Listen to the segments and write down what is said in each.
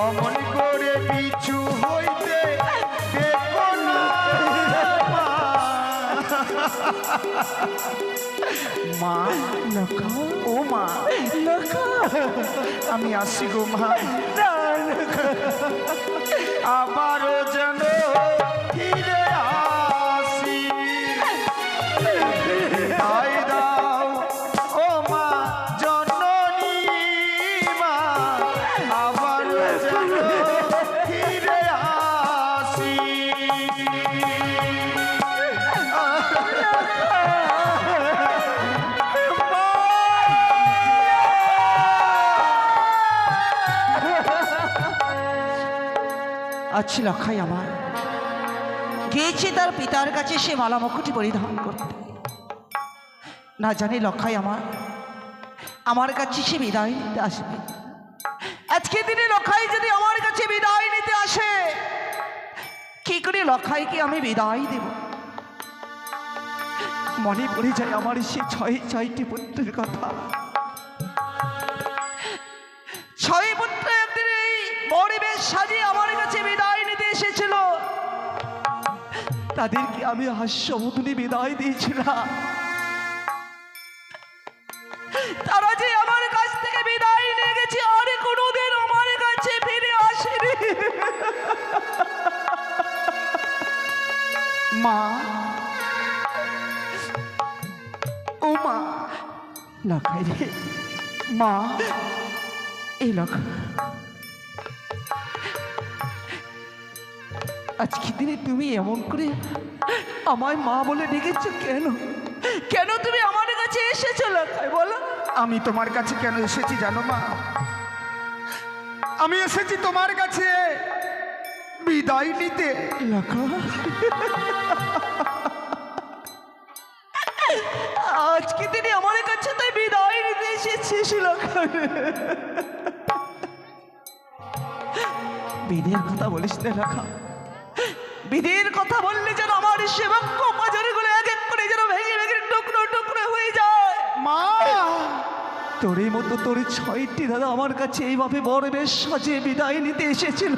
অমন করে পিছু হইতে দেখো না মা লখা ও মা লখা আমি আসি গো মা আবারও যেন ফিরে আসি আই দাও ও মা জননী মা আবারও যেন ফিরে আসি আচ্ছা লখাই আমার গিয়েছে তার পিতার কাছে সে মালা মুকুটি পরিধান করতে, না জানি লখাই আমার কাছে সে বিদায় নিতে আসবে। আজকে দিনে লখাই যদি আমার কাছে বিদায় নিতে আসে, কি করে লখাইকে আমি বিদায় দেব? মনে পড়ে যায় আমার সে ছয়টি পুত্রের কথা। ছয় পুত্র একদিন এই পরিবেশ সাজিয়ে আমার কাছে বিদায় নিতে এসেছিল, তাদেরকে আমি হাস্যমধুরে বিদায় দিয়েছিলাম। তারা যে আমার কাছ থেকে বিদায় নিয়ে গেছে আর কোনোদিন আমার কাছে ফিরে আসেনি। মা ও মা লখাই রে, মা এই লখা আজকে দিনে তুমি এমন করে আমায় মা বলে ডেকেছো কেন? কেন তুমি আমার কাছে এসেছো লখাই বলো? আমি তোমার কাছে কেন এসেছি জানো মা? আমি এসেছি তোমার কাছে বিদায় নিতে। লখা আজকে দিনে আমার কাছে তাই বিদায় নিতে এসেছিস লখা। বিদের কথা বলিস না লখা, বিদের কথা বললে যেন আমার সেবক পাজরগুলো এক এক করে যেন ভেঙে ভেঙে টুকরো টুকরো হয়ে যায়। মা তোরই মতো তোর ছয়টি দাদা আমার কাছে এইভাবে বড় বেশ সাজিয়ে বিদায় নিতে এসেছিল,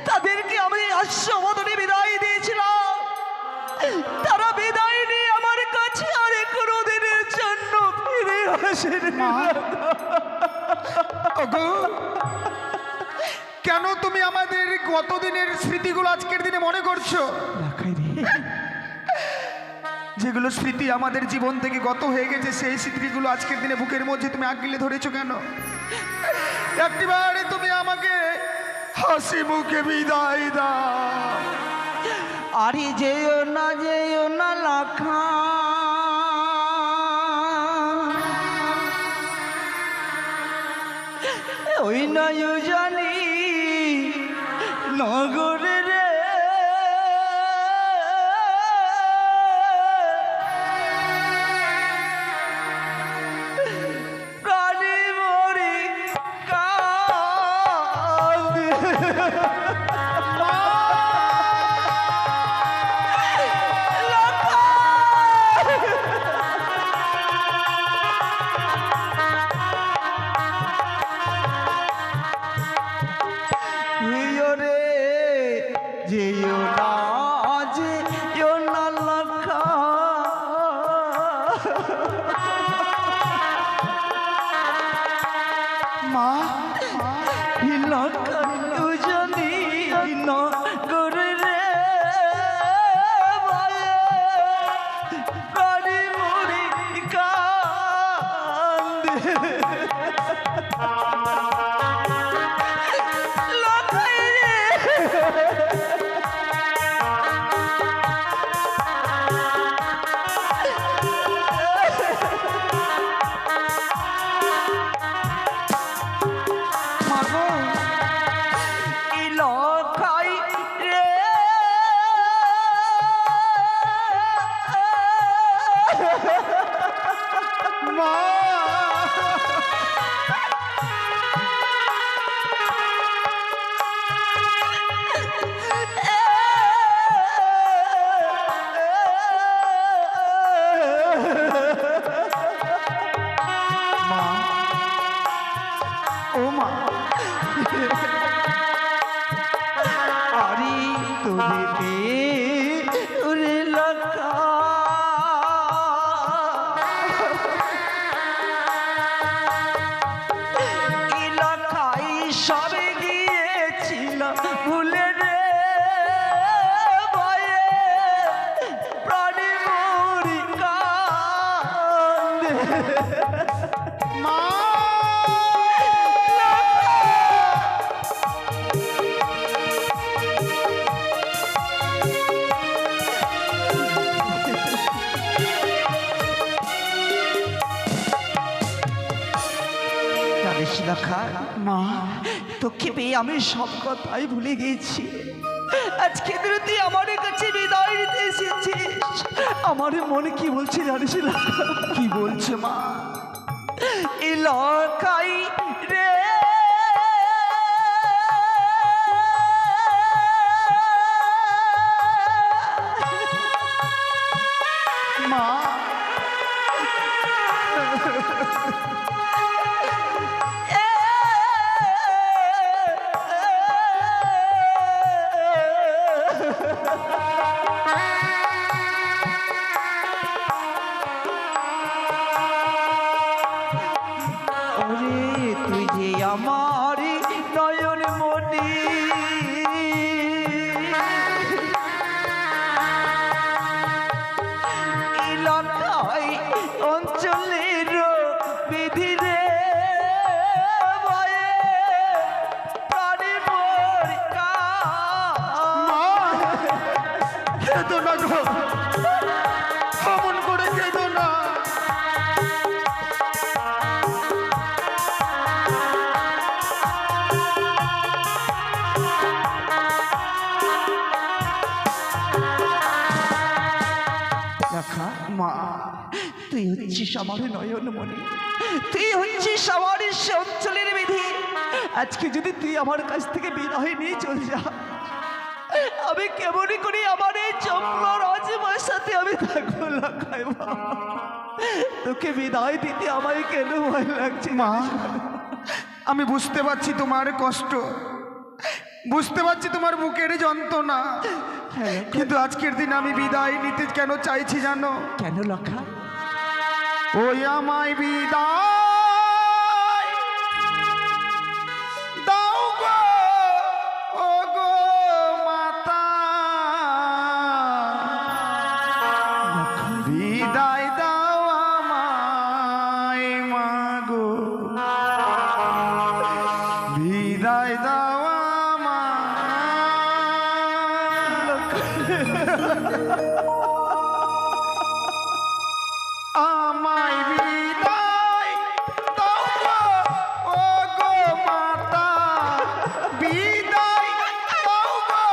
তাদেরকে আমি হাস্যমধুরে বিদায় দিয়েছিলাম। তারা বিদায় নিয়ে আমার কাছে আর কোনো দিনের জন্য ফিরে আসেনি। ওগো, কেন তুমি আমাদের গতদিনের স্মৃতিগুলো আজকের দিনে মনে করছো? লখাই রে, যেগুলো স্মৃতি আমাদের জীবন থেকে গত হয়ে গেছে, সেই স্মৃতিগুলো আজকের দিনে বুকের মধ্যে তুমি আঁকড়ে ধরেছো কেন? একটিবারে তুমি আমাকে হাসি মুখে বিদায় দাও। আরে যেও না লখা, ওই নয় জানি নগরে রে, কানে মরি কাঁদে। যেও না যেও না লখা, মা লখা দুজনি নগরে রে, কানে মরি কাঁদে। লখাই রে, ও মা আরে তোরে পেয়ে ওরে লক্ষা এই লক্ষাই সবে গিয়েছিলাম ভুলে রে ভয়ে প্রাণী মরি কান্দে মা জানিস লক্ষা মা তোকে পেয়ে আমি সব কথাই ভুলে গেছি আজকে দিনে তুই আমার কাছে বিদায় নিতে এসেছিস আমার মনে কি বলছে জানিস লক্ষা? কি বলছে মা এই লক্ষাই রে মা ওরে তুই যে আমার নয়ন মনি এই লক্ষাই অঞ্চলের বিধি রে ভয়ে প্রাণী মরি কান্দে। কেঁদো না গো অমন করে কেঁদো না লক্ষা মা তুই হচ্ছিস আমার নয়নমণি তুই হচ্ছিস আমার সে অঞ্চলের বিধি আজকে যদি তুই আমার কাছ থেকে বিদায় নিয়ে চলে যা আমি কেমনই করি আমার এই চম্পা রাজমার সাথে আমি থাকবো লক্ষায় মা। তোকে বিদায় দিতে আমায় কেন ভয় লাগছে মা আমি বুঝতে পারছি তোমার কষ্ট বুঝতে পারছি তোমার বুকের যন্ত্রণা কিন্তু আজকের দিন আমি বিদায় নিতে কেন চাইছি জানো কেন লক্ষা ওই আমায় বিদায় দাও গো ও গো মাতা বিদায় দাও আমায় মাগো বিদায় দাও আমায় বিদায় দাও গো ও গো মাতা বিদায় দাও গো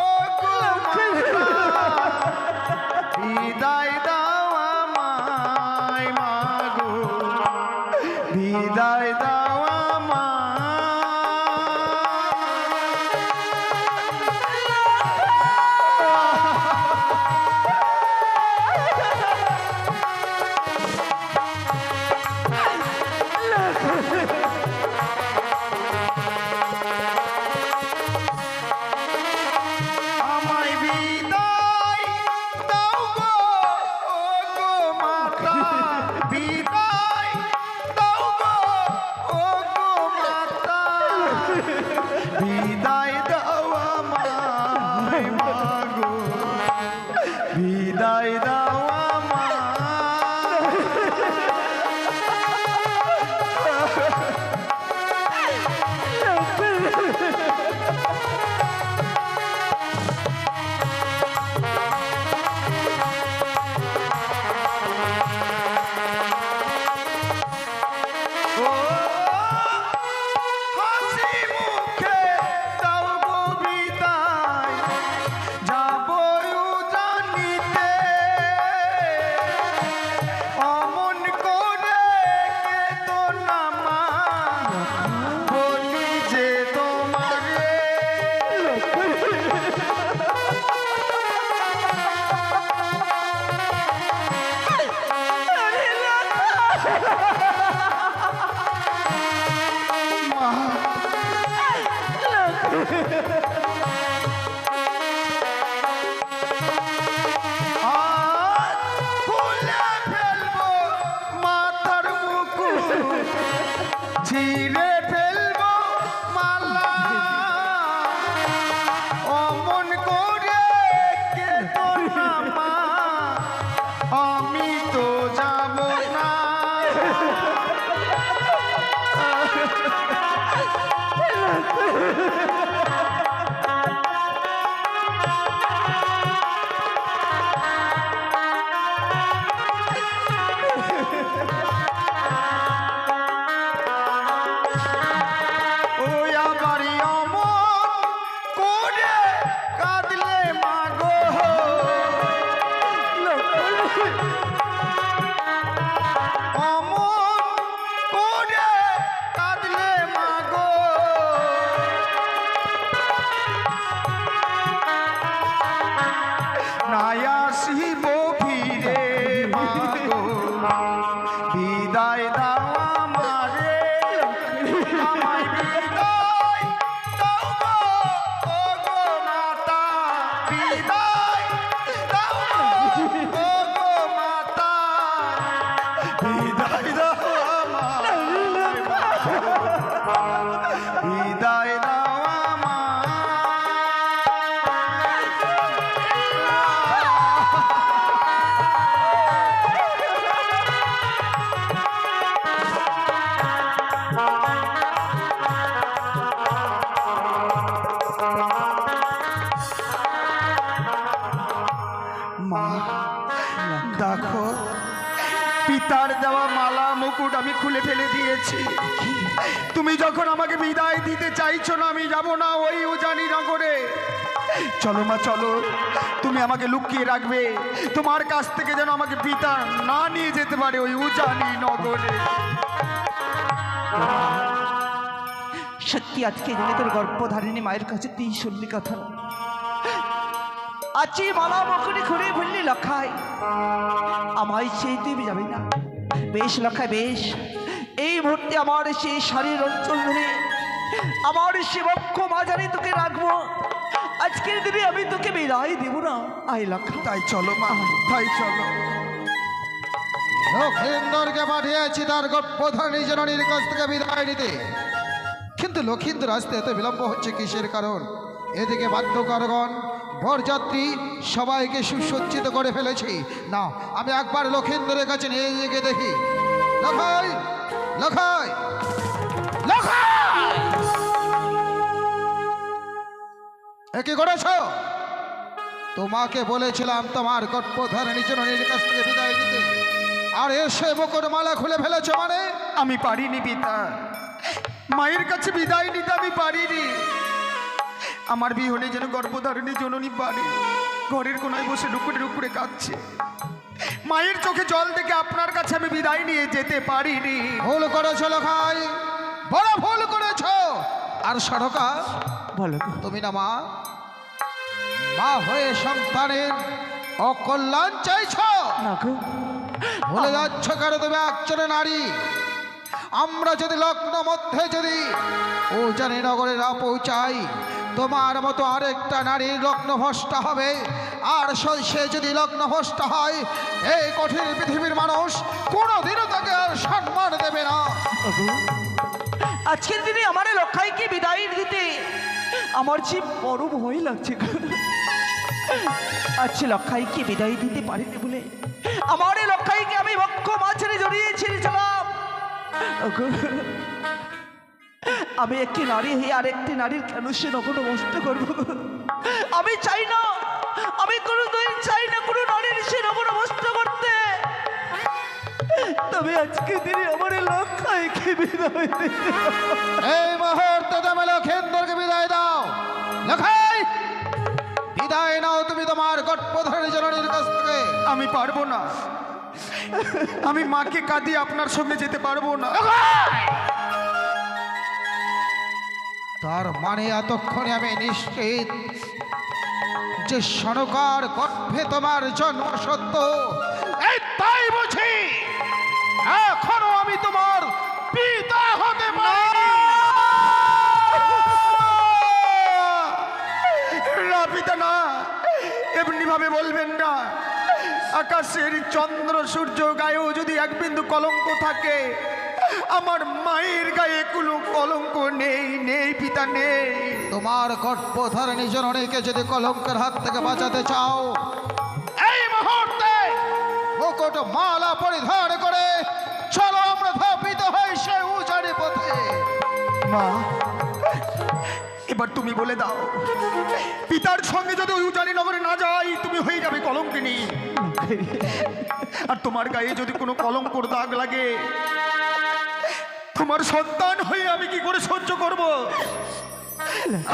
ও গো মাতা বিদায় দাও আমায় মাগো বিদায় দাও আমায় আর খুলে ফেলবো মাথার মুকুট, ছিঁড়ে ফেলবো মালা, অমন করে কেঁদো না মা, আমি তো যাব না। ওই আমারই অমন করে কাঁদলে মাগো, অমন করে কাঁদলে মাগো, নাই আসিব ফিরে মাগো, বিদায় দাও আমারে, আমায় বিদায় দাও গো, ও গো মাতা, বিদায় দাও গো, ও গো মাতা, বিদায় দাও আমায়, বিদায় দাও আমায়। মা দেখো, পিতার দেওয়া মালা মুকুট আমি খুলে ফেলে দিয়েছি। তুমি যখন আমাকে বিদায় দিতে চাইছো না, আমি যাব না ওই উজানি নগরে। চলো মা চলো, তুমি আমাকে লুকিয়ে রাখবে, তোমার কাছ থেকে যেন আমাকে পিতা না নিয়ে যেতে পারে ওই উজানি নগরে। সত্যি আজকে দিনে তোর গর্ভধারিণী মায়ের কাছে তুই শুনলি কথা। আজ এই মালা মকুনি ঘুরে ভুললি লক্ষায়, আমায় সেই তুই যাবি না। বেশ লক্ষায় বেশ, এই মুহূর্তে আমার সেই শাড়ির অঞ্চল ধরে আমার সে বক্ষ মাঝারে তোকে রাখবো। আজকের দিনে আমি তোকে বিদায় দেব না। আই লক্ষা, তাই চলো মা, তাই চলো। লক্ষিন্দরকে পাঠিয়েছি তার গর্ভধারিণী জননীর কাছ থেকে বিদায় নিতে, কিন্তু লক্ষিন্দর আসতে এত বিলম্ব হচ্ছে কিসের কারণ? এদিকে বাধ্যকরগণ বরযাত্রী সবাইকে সুসজ্জিত করে ফেলেছি। না, আমি একবার লক্ষিন্দরের কাছে নিয়ে গিয়ে দেখি। লখাই, লখাই, লখাই, এ কি করেছ? তোমাকে বলেছিলাম তোমার গর্ভধারিণী জননীর কাছ থেকে বিদায় দিতে, আর এসে মুকুট মালা খুলে ফেলেছ মানে? আমি পারিনি পিতা, মায়ের কাছে বিদায় নিতে আমি পারিনি। আমার বিহনে যেন গর্ভধারিণী জননী বাড়ি ঘরের কোনায় বসে ডুকুরে ডুকুরে কাঁদছে। মায়ের চোখে জল দেখে আপনার কাছে আমি বিদায় নিয়ে যেতে পারিনি। ভুল করেছ লখাই, বড় ভুল করেছ। আর সড়কা বলো গো। তুমি না মা, মা হয়ে সন্তানের অকল্যাণ চাইছ? না গো, ভুলে যাচ্ছ কেন? তুমি একজন নারী। আমরা যদি লগ্ন মধ্যে যদি উজানি নগরে না পৌঁছাই, তোমার মতো আরেকটা নারীর লগ্নভ্রষ্ট হবে। আর সে যদি লগ্নভ্রষ্ট হয়, এই কঠিন পৃথিবীর মানুষ কোনোদিনও তাকে আর সম্মান দেবে না। ওগো, আজকের দিনে আমার লক্ষাইকে বিদায় দিতে আমার যে বড় ভয় লাগছে গো। আজকে লক্ষাইকে বিদায় দিতে পারিনি বলে আমার লক্ষাইকে আমি বক্ষ মাঝারে জড়িয়ে ছেড়েছিলাম। ওগো, আমি একটি নারী হয়ে আর একটি নারীর কেন সে নগর নষ্ট করবো? আমি চাই না, আমি কোনোদিন চাই না কোনো নারীর সে নগর নষ্ট করতে। তবে আজকে দিনে আমার লক্ষাইকে বিদায় দিতে এই মুহূর্তে তুমি লক্ষিন্দরকে বিদায় দাও। লখাই, বিদায় নাও তুমি তোমার গর্ভধারিণী জননীর কাছ থেকে। আমি পারবো না, আমি মাকে কাঁদিয়ে আপনার সঙ্গে যেতে পারবো না। তার মানে এতক্ষণে আমি নিশ্চিত যে সনকার গর্ভে তোমার জন্ম সত্য। এই তাই বুঝি এখনো আমি তোমার পিতা হতে পারি। আকাশের চন্দ্র সূর্য গায়েও যদি এক বিন্দু কলঙ্ক থাকে, আমার মায়ের গায়ে কোনো কলঙ্ক নেই, নেই পিতা নেই। তোমার গর্ভধারিণী জননীকে যদি কলঙ্কের হাত থেকে বাঁচাতে চাও, এই মুহূর্তে মুকুট মালা পরিধান করে চলো আমরা ধাবিত হই সে উজাড়ি পথে। মা, এবার তুমি বলে দাও, পিতার সঙ্গে যদি ওই উজানি নগরে না যাই, তুমি হয়ে যাবে কলঙ্কিনী। আর তোমার গায়ে যদি কোনো কলঙ্কর দাগ লাগে, তোমার সন্তান হয়ে আমি কি করে সহ্য করব?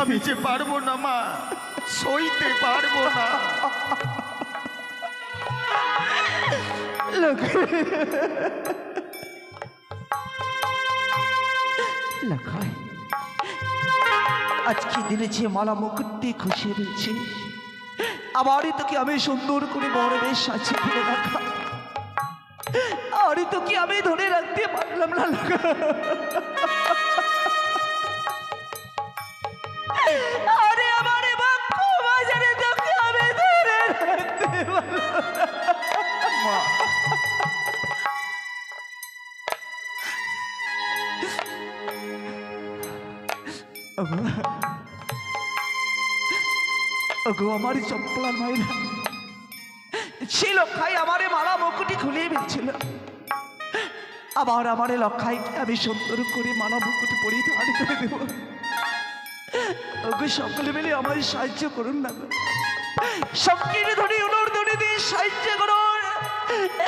আমি যে পারবো না মা, সইতে পারবো না। লখাই, আজকে দিনে যে মালা মুকুটটি খুশি রয়েছে, আবারই তোকে আমি সুন্দর করে বড়দের সাথে ফেলে রাখা, আরই তোকে আমি ধরে রাখতে পারলাম না লখা। আরে আমার বাক্য বাজারে তোকে আমি ধরে রাখতে পারলাম না। ওগো আমার চপ্পলার মায়েরা ছিল খাই আমারে মালা মুকুটি খুলিয়ে দিচ্ছিল, আবার আমারে লক্ষাইকে আমি সুন্দর করে মালা মুকুটি পরিধান করে দেব। ওগো সকলে মিলে আমার সাহায্য করুন না, সবকিছু ধরে উনোর ধরে দিয়ে সাহায্য করুন।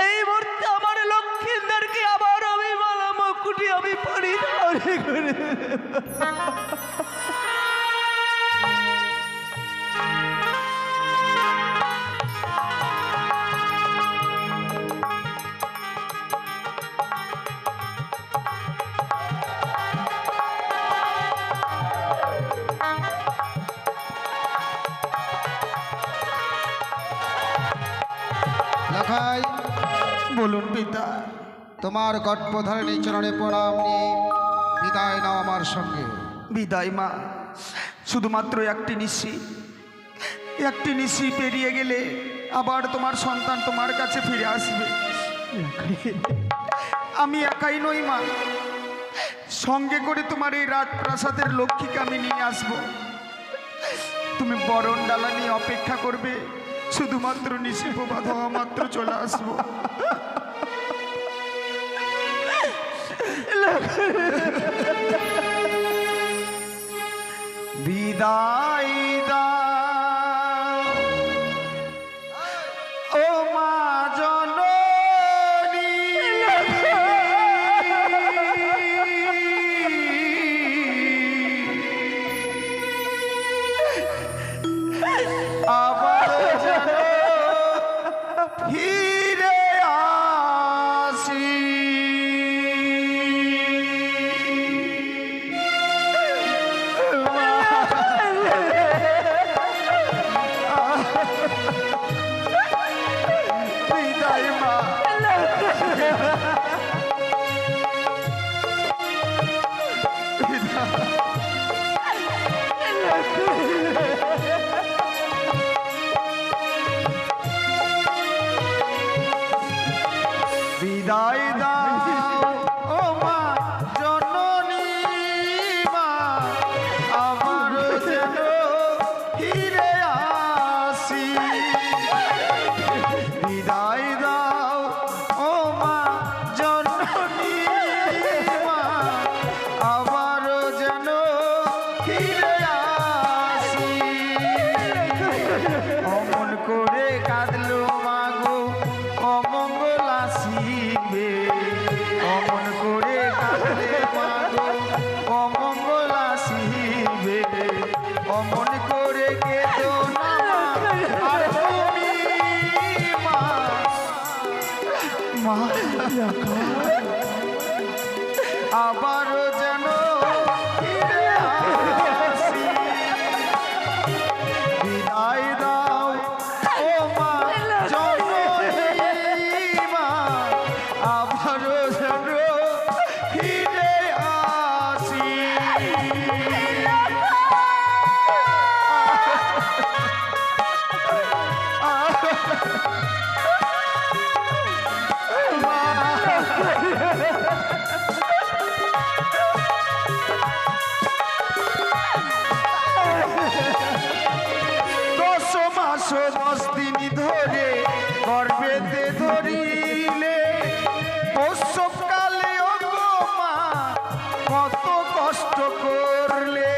এই মুহূর্তে আমার লক্ষ্মীদেরকে আবার আমি মালা মুকুটি আমি পরিধান করে লখাই, বলুন পিতা। তোমার গর্ভধারিণী চরণে প্রণাম নিয়ে বিদায় নাও আমার সঙ্গে। বিদায় মা, শুধুমাত্র একটি নিশি পেরিয়ে গেলে আবার তোমার সন্তান তোমার কাছে ফিরে আসবে। আমি একাই নই মা, সঙ্গে করে তোমার এই রাজপ্রাসাদের লক্ষ্মীকে আমি নিয়ে আসব। তুমি বরণ ডালা নিয়ে অপেক্ষা করবে, শুধুমাত্র নিশি প্রভাত হওয়া মাত্র চলে আসবো। বিদায় দাও ও মা জননী, আবার যেন ফিরে আসি। বিদায় মা। বিদায় দাও ও মা জননী, মা আবার যেন ফিরে আসি। বিদায় দাও ও মা জননী, মা আবার যেন ফিরে আসি। অমন করে কাঁদলো মাগো অমঙ্গল আসিবে, অমন করে কাঁদলে মাগো অমঙ্গল আসিবে। অমন করে কেঁদো না আর তুমি মা, মা আবারও যেন ফিরে আসি। বিদায় দাও ও মা জননী, মা আবারও যেন ফিরে আসি। কষ্ট করলে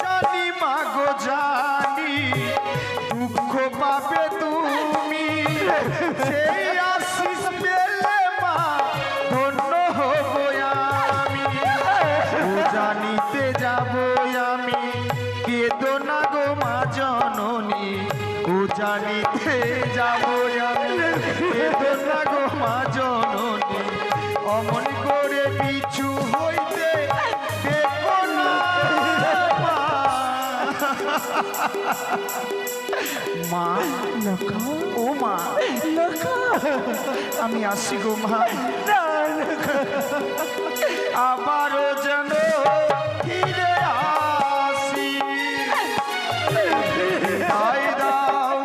জানি মা গো জানি দুঃখ পাবে তুমি সেই আশিস পেলে মা ধন্য হব আমি ও জানিতে যাব আমি কেদো না গো মা জননী ও জানিতে যাব আমি কেদো না গো মা জননী অমন করে পিছু হইতে দেখো না মা। মা ও মা আমি আসি গো মা আবারও যেন ফিরে আসি তাই দাও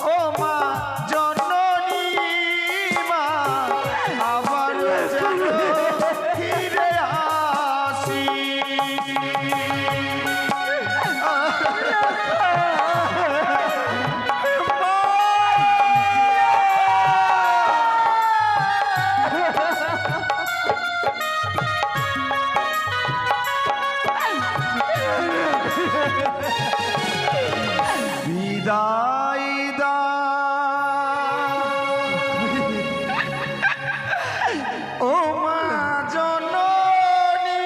ও মা জননী মা আবারও যেন ফিরে আসি বিদায় দাও ও মা জননী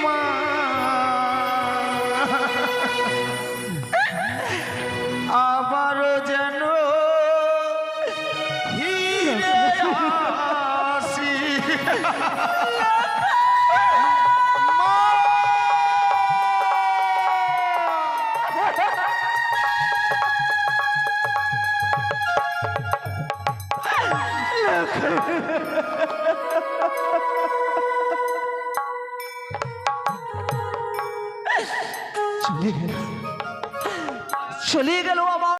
মা আবারও যেন ফিরে আসি চলে গেল